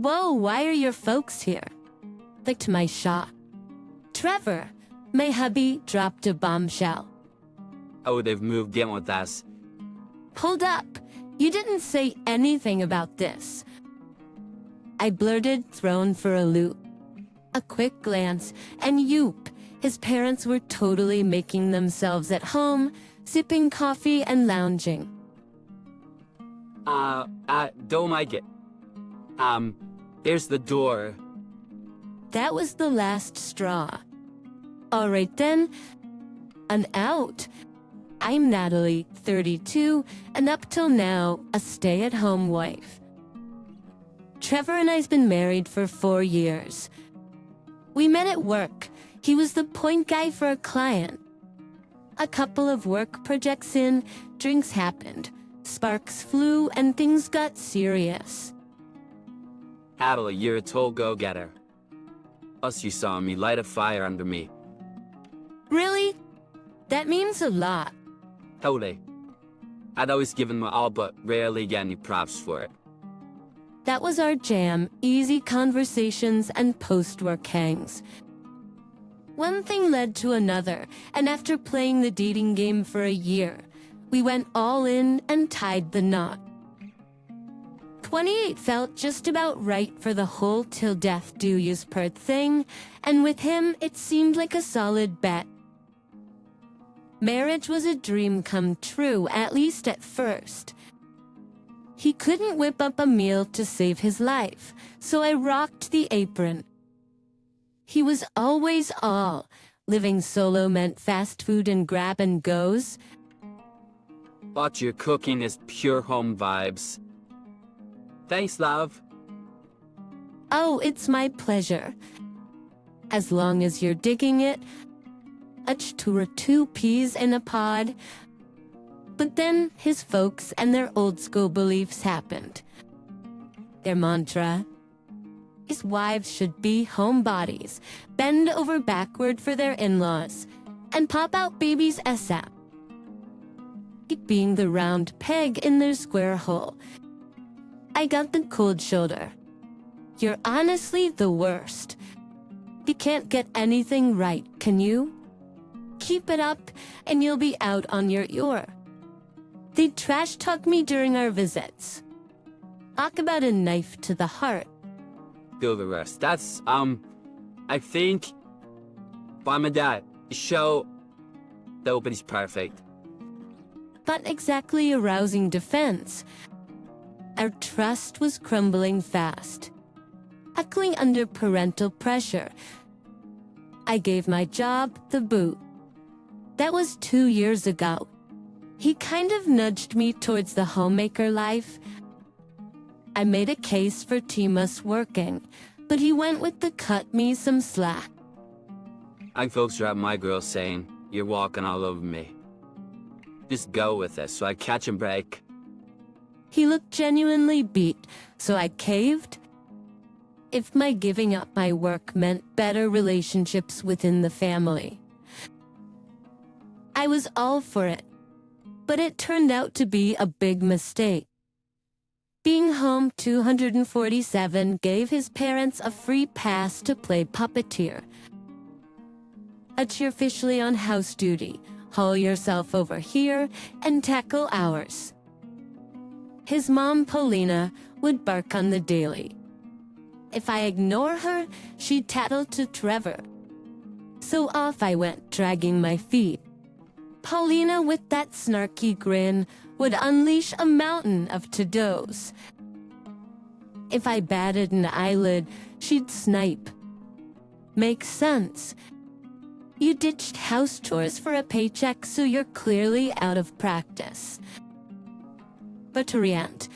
Whoa, why are your folks here? Like to my shop. Trevor, my hubby dropped a bombshell. Oh, they've moved in with us. Hold up, you didn't say anything about this. I blurted, thrown for a loop. A quick glance, and yoop, his parents were totally making themselves at home, sipping coffee and lounging. Don't like it. There's the door. That was the last straw. Alright then, an out. I'm Natalie, 32, and up till now, a stay-at-home wife. Trevor and I's been married for 4 years. We met at work. He was the point guy for a client. A couple of work projects in, drinks happened, sparks flew, and things got serious. Natalie, you're a total go-getter. Plus you saw me light a fire under me. Really? That means a lot. Totally. I'd always given my all but rarely get any props for it. That was our jam, easy conversations and post-work hangs. One thing led to another, and after playing the dating game for a year, we went all in and tied the knot. 28 felt just about right for the whole till death do yous part thing, and with him it seemed like a solid bet. Marriage was a dream come true, at least at first. He couldn't whip up a meal to save his life, so I rocked the apron. He was always all. Living solo meant fast food and grab and goes. But your cooking is pure home vibes. Thanks, love. Oh, it's my pleasure. As long as you're digging it. A or 2 peas in a pod. But then his folks and their old school beliefs happened. Their mantra: his wives should be homebodies, bend over backward for their in-laws, and pop out babies ASAP. It being the round peg in their square hole. I got the cold shoulder. You're honestly the worst. You can't get anything right, can you? Keep it up, and you'll be out on your ear. They'd trash talk me during our visits. Talk about a knife to the heart. Feel the rest. That's, I think, by my dad, show nobody's perfect. Not exactly a rousing defense. Our trust was crumbling fast. Huckling under parental pressure. I gave my job the boot. That was 2 years ago. He kind of nudged me towards the homemaker life. I made a case for Timus working, but he went with the cut me some slack. I folks are at my girl saying, you're walking all over me. Just go with it, so I catch and break. He looked genuinely beat, so I caved. If my giving up my work meant better relationships within the family, I was all for it. But it turned out to be a big mistake. Being home 247 gave his parents a free pass to play puppeteer. You're officially on house duty. Haul yourself over here and tackle ours. His mom, Paulina, would bark on the daily. If I ignore her, she'd tattle to Trevor. So off I went, dragging my feet. Paulina, with that snarky grin, would unleash a mountain of to-dos. If I batted an eyelid, she'd snipe. Makes sense. You ditched house chores for a paycheck, so you're clearly out of practice. But to rant,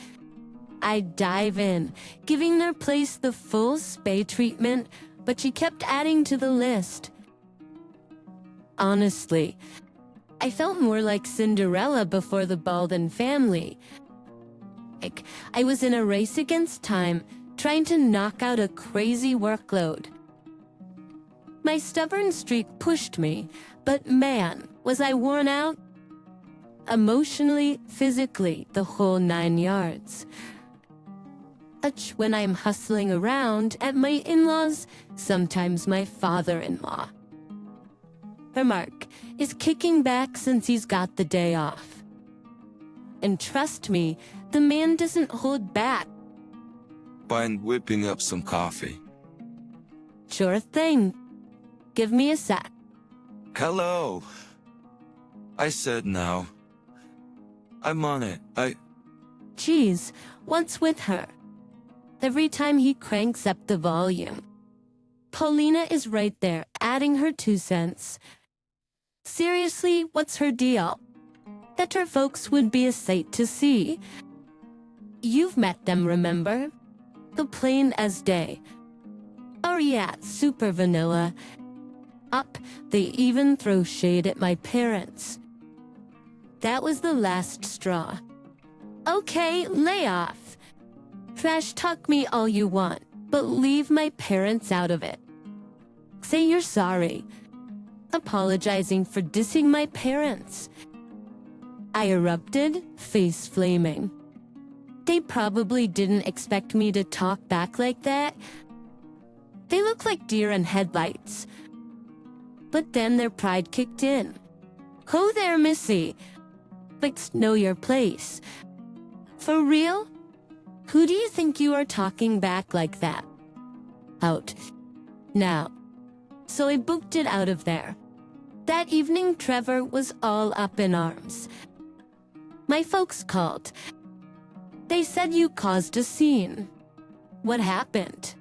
I'd dive in, giving their place the full spay treatment, but she kept adding to the list. Honestly, I felt more like Cinderella before the Baldwin family. Like I was in a race against time, trying to knock out a crazy workload. My stubborn streak pushed me, but man, was I worn out. Emotionally, physically, the whole 9 yards. When I'm hustling around at my in-laws, sometimes my father-in-law. Her Mark is kicking back since he's got the day off. And trust me, the man doesn't hold back. Mind whipping up some coffee? Sure thing. Give me a sec. Hello. I said now. I'm on it. Geez, what's with her? Every time he cranks up the volume. Paulina is right there, adding her 2 cents. Seriously, what's her deal? That her folks would be a sight to see. You've met them, remember? The plain as day. Oh yeah, super vanilla. They even throw shade at my parents. That was the last straw. Okay, lay off. Trash talk me all you want, but leave my parents out of it. Say you're sorry. Apologizing for dissing my parents. I erupted, face flaming. They probably didn't expect me to talk back like that. They look like deer in headlights. But then their pride kicked in. Ho there, Missy. Let's know your place. For real? Who do you think you are talking back like that? Out. Now. So I booked it out of there. That evening, Trevor was all up in arms. My folks called. They said you caused a scene. What happened?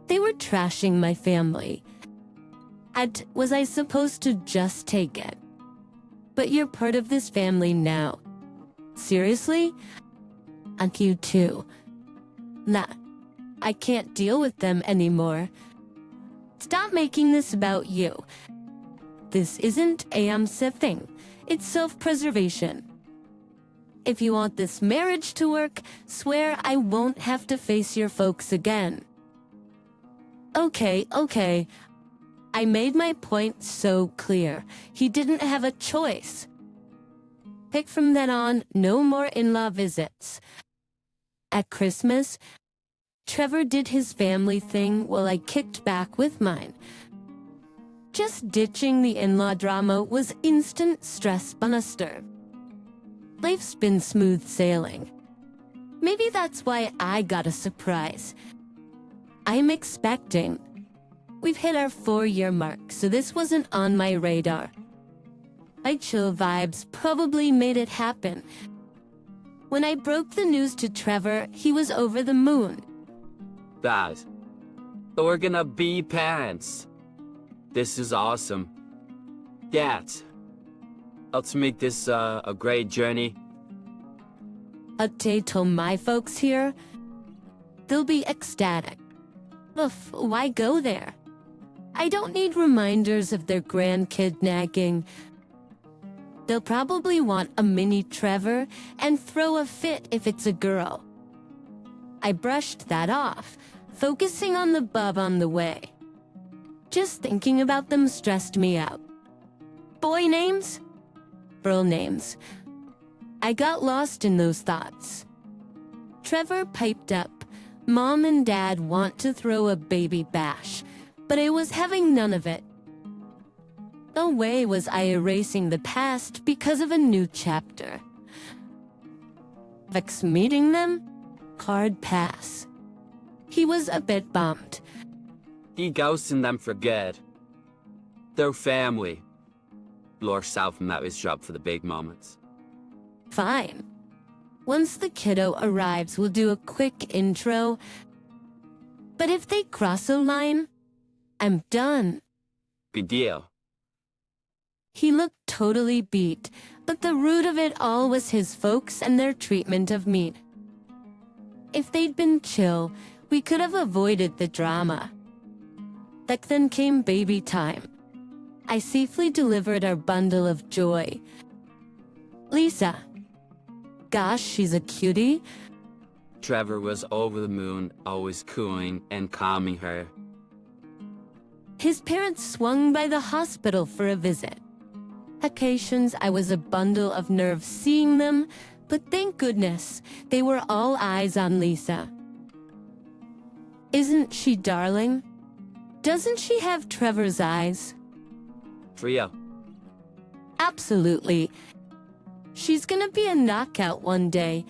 They were trashing my family. Was I supposed to just take it? But you're part of this family now. Seriously? And you too. Nah, I can't deal with them anymore. Stop making this about you. This isn't am-sifting. It's self-preservation. If you want this marriage to work, swear I won't have to face your folks again. Okay. I made my point so clear. He didn't have a choice. Pick from then on, no more in-law visits. At Christmas, Trevor did his family thing while I kicked back with mine. Just ditching the in-law drama was instant stress buster. Life's been smooth sailing. Maybe that's why I got a surprise. I'm expecting. We've hit our 4-year mark, so this wasn't on my radar. My chill vibes probably made it happen. When I broke the news to Trevor, he was over the moon. Dad, we're gonna be parents. This is awesome. Dad, let's make this a great journey. A day till my folks here, they'll be ecstatic. Oof, why go there? I don't need reminders of their grandkid nagging. They'll probably want a mini Trevor and throw a fit if it's a girl. I brushed that off, focusing on the bub on the way. Just thinking about them stressed me out. Boy names? Girl names. I got lost in those thoughts. Trevor piped up. Mom and Dad want to throw a baby bash, but I was having none of it. No way was I erasing the past because of a new chapter. Vex meeting them? Hard pass. He was a bit bummed. He ghosting them for good. Their family. Lure south from that his job for the big moments. Fine. Once the kiddo arrives, we'll do a quick intro. But if they cross a line, I'm done. Good deal. He looked totally beat, but the root of it all was his folks and their treatment of me. If they'd been chill, we could have avoided the drama. But then came baby time. I safely delivered our bundle of joy. Lisa. Gosh, she's a cutie. Trevor was over the moon, always cooing and calming her. His parents swung by the hospital for a visit. Occasions I was a bundle of nerves seeing them, but thank goodness they were all eyes on Lisa. Isn't she darling? Doesn't she have Trevor's eyes? For you. Absolutely. She's gonna be a knockout one day.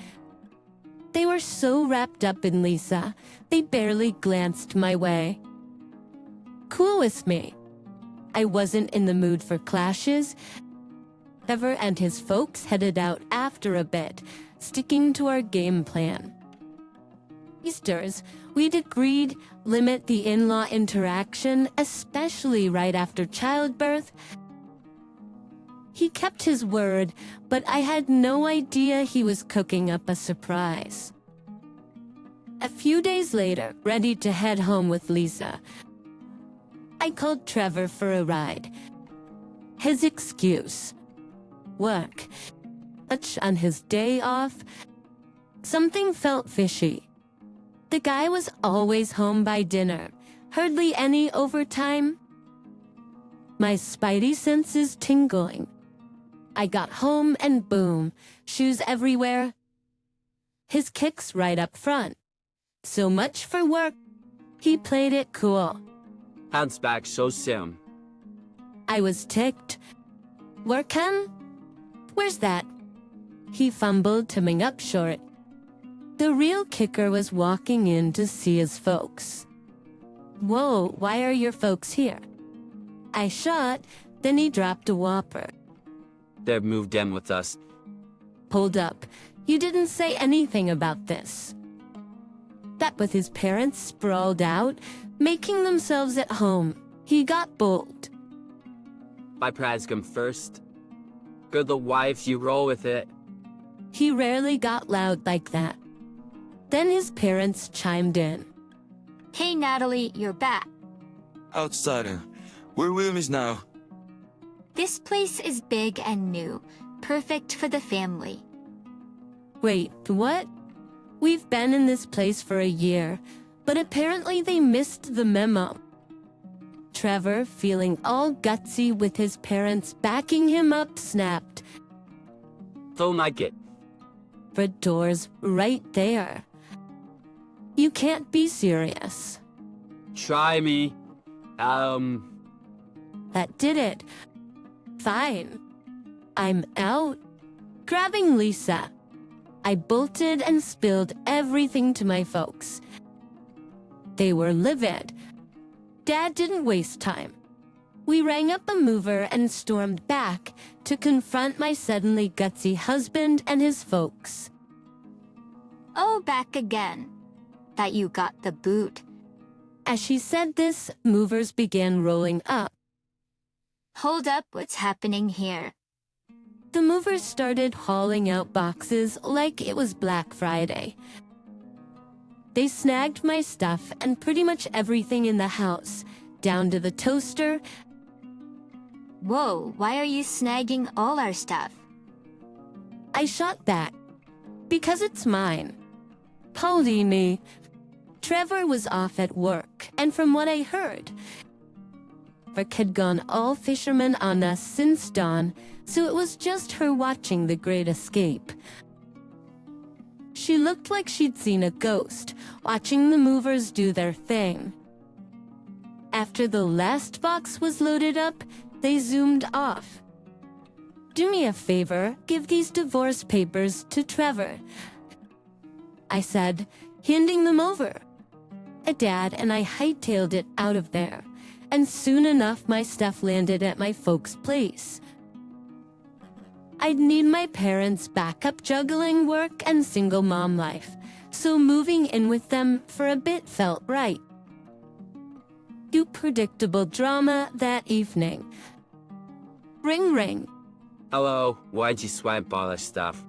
They were so wrapped up in Lisa, they barely glanced my way. Cool with me. I wasn't in the mood for clashes. Trevor and his folks headed out after a bit, sticking to our game plan. Easters, we'd agreed limit the in-law interaction, especially right after childbirth. He kept his word, but I had no idea he was cooking up a surprise. A few days later, ready to head home with Lisa, I called Trevor for a ride. His excuse: work. Much on his day off. Something felt fishy. The guy was always home by dinner, hardly any overtime. My spidey senses tingling. I got home and boom, shoes everywhere. His kicks right up front. So much for work. He played it cool. Hands back so soon. I was ticked. Work, hun? Where's that? He fumbled, coming up short. The real kicker was walking in to see his folks. Whoa, why are your folks here? I shot, then he dropped a whopper. They've moved in with us. Hold up, you didn't say anything about this. That with his parents sprawled out, making themselves at home, he got bold. My pride's come first. Good the wife, you roll with it. He rarely got loud like that. Then his parents chimed in. Hey Natalie, you're back. Outsider. We're roomies now. This place is big and new, perfect for the family. Wait, what? We've been in this place for a year, but apparently they missed the memo. Trevor, feeling all gutsy with his parents backing him up, snapped. Don't like it. The door's right there. You can't be serious. Try me. That did it. Fine. I'm out. Grabbing Lisa, I bolted and spilled everything to my folks. They were livid. Dad didn't waste time. We rang up a mover and stormed back to confront my suddenly gutsy husband and his folks. Oh, back again. That you got the boot. As she said this, movers began rolling up. Hold up, what's happening here? The movers started hauling out boxes like it was Black Friday. They snagged my stuff and pretty much everything in the house, down to the toaster. Whoa, why are you snagging all our stuff? I shot back. Because it's mine. Paulini. Trevor was off at work, and from what I heard, Rick had gone all fisherman on us since dawn, so it was just her watching The Great Escape. She looked like she'd seen a ghost, watching the movers do their thing. After the last box was loaded up, they zoomed off. Do me a favor, give these divorce papers to Trevor, I said, handing them over. A dad and I hightailed it out of there, and soon enough my stuff landed at my folks' place. I'd need my parents' backup juggling work and single mom life, so moving in with them for a bit felt right. Too predictable drama that evening. Ring ring. Hello, why'd you swipe all that stuff?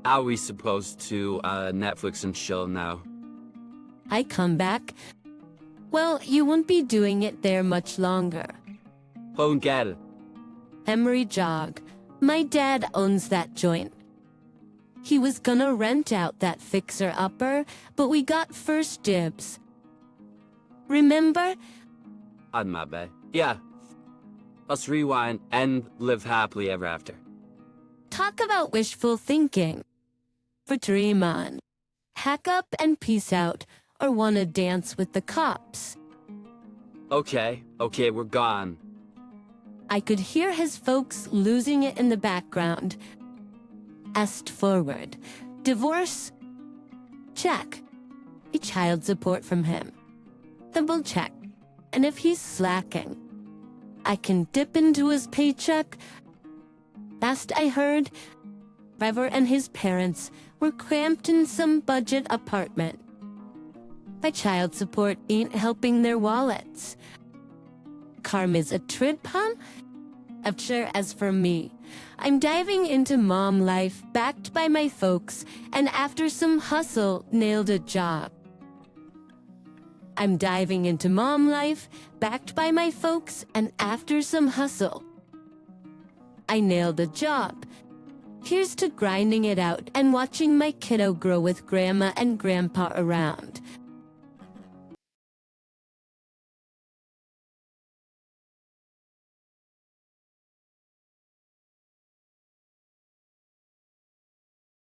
Are we supposed to Netflix and chill now? I come back. Well, you won't be doing it there much longer. Don't get it. Emery Jog. My dad owns that joint. He was gonna rent out that fixer-upper, but we got first dibs. Remember? On my bed. Yeah. Let's rewind and live happily ever after. Talk about wishful thinking. For dream on. Hack up and peace out, or want to dance with the cops. Okay, we're gone. I could hear his folks losing it in the background. Asked forward. Divorce? Check. A child support from him. Double check. And if he's slacking, I can dip into his paycheck. Last I heard, Trevor and his parents were cramped in some budget apartment. My child support ain't helping their wallets. Karma's a trip, huh? Sure, as for me, I'm diving into mom life backed by my folks, and after some hustle, nailed a job. I'm diving into mom life backed by my folks, and after some hustle, I nailed a job. Here's to grinding it out and watching my kiddo grow with grandma and grandpa around.